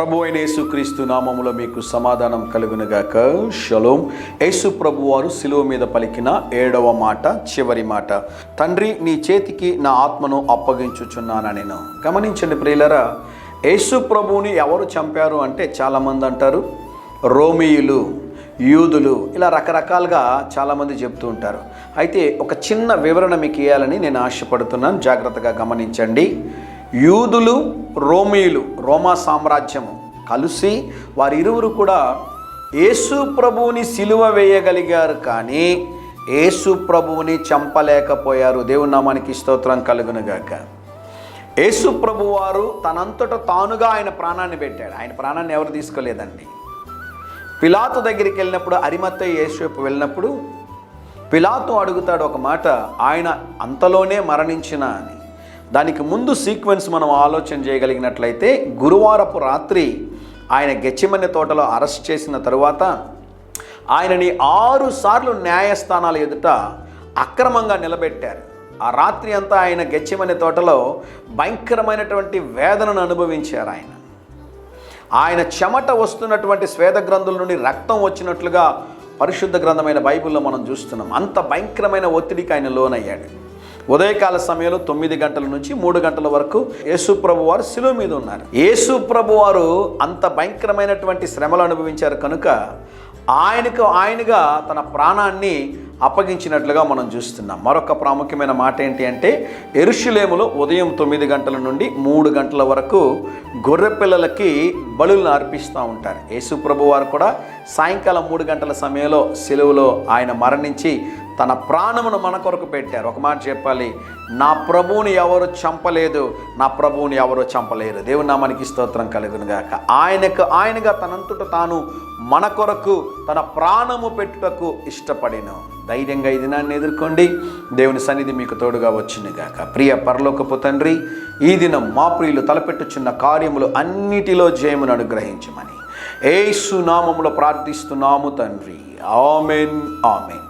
ప్రభు అయిన యేసుక్రీస్తు నామములో మీకు సమాధానం కలుగునుగాక. షలోం. యేసు ప్రభు వారు శిలువ మీద పలికిన 7వ మాట, చివరి మాట, తండ్రి నీ చేతికి నా ఆత్మను అప్పగించుచున్నాను. నేను గమనించండి ప్రియులరా, యేసు ప్రభువుని ఎవరు చంపారు అంటే చాలామంది అంటారు రోమీయులు, యూదులు, ఇలా రకరకాలుగా చాలామంది చెప్తూ ఉంటారు. అయితే ఒక చిన్న వివరణ మీకు ఇవ్వాలని నేను ఆశపడుతున్నాను, జాగ్రత్తగా గమనించండి. యూదులు, రోమీయులు, రోమా సామ్రాజ్యము కలిసి వారిరువురు కూడా యేసు ప్రభువుని సిలువ వేయగలిగారు, కానీ యేసు ప్రభువుని చంపలేకపోయారు. దేవుని నామానికి స్తోత్రం కలుగునుగాక. యేసు ప్రభు వారు తనంతట తానుగా ఆయన ప్రాణాన్ని పెట్టాడు. ఆయన ప్రాణాన్ని ఎవరు తీసుకోలేదండి. పిలాతు దగ్గరికి వెళ్ళినప్పుడు, అరిమత్తయి యేసు వైపు వెళ్ళినప్పుడు పిలాతు అడుగుతాడు ఒక మాట, ఆయన అంతలోనే మరణించిన అని. దానికి ముందు సీక్వెన్స్ మనం ఆలోచన చేయగలిగినట్లయితే, గురువారపు రాత్రి ఆయన గెత్సేమనే తోటలో అరెస్ట్ చేసిన తరువాత ఆయనని 6 సార్లు న్యాయస్థానాల ఎదుట అక్రమంగా నిలబెట్టారు. ఆ రాత్రి అంతా ఆయన గెత్సేమనే తోటలో భయంకరమైనటువంటి వేదనను అనుభవించారు. ఆయన చెమట వస్తున్నటువంటి శ్వేత గ్రంథుల నుండి రక్తం వచ్చినట్లుగా పరిశుద్ధ గ్రంథమైన బైబిల్లో మనం చూస్తున్నాం. అంత భయంకరమైన ఒత్తిడికి ఆయన లోనయ్యాడు. ఉదయకాల సమయంలో 9 గంటల నుంచి 3 గంటల వరకు యేసు ప్రభు వారు శిలువ మీద ఉన్నారు. యేసు ప్రభు వారు అంత భయంకరమైనటువంటి శ్రమలు అనుభవించారు కనుక ఆయనగా తన ప్రాణాన్ని అప్పగించినట్లుగా మనం చూస్తున్నాం. మరొక ప్రాముఖ్యమైన మాట ఏంటి అంటే, యెరూషలేములో ఉదయం 9 గంటల నుండి 3 గంటల వరకు గొర్రె పిల్లలకి బలులను అర్పిస్తూ ఉంటారు. యేసు ప్రభు వారు కూడా సాయంకాలం 3 గంటల సమయంలో సిలువలో ఆయన మరణించి తన ప్రాణమును మన కొరకు పెట్టారు. ఒక మాట చెప్పాలి, నా ప్రభువుని ఎవరు చంపలేదు, నా ప్రభువుని ఎవరు చంపలేరు. దేవుని నామానికి స్తోత్రం కలుగునుగాక. ఆయనగా తనంతట తాను మన కొరకు తన ప్రాణము పెట్టుటకు ఇష్టపడిన ధైర్యంగా ఈ దినాన్ని ఎదుర్కోండి. దేవుని సన్నిధి మీకు తోడుగా వచ్చునుగాక. ప్రియ పరలోకపు తండ్రి, ఈ దినం మా ప్రియులు తలపెట్టుచున్న కార్యములు అన్నిటిలో జయమును అనుగ్రహించమని యేసు నామములో ప్రార్థిస్తున్నాము తండ్రి. Amen, amen.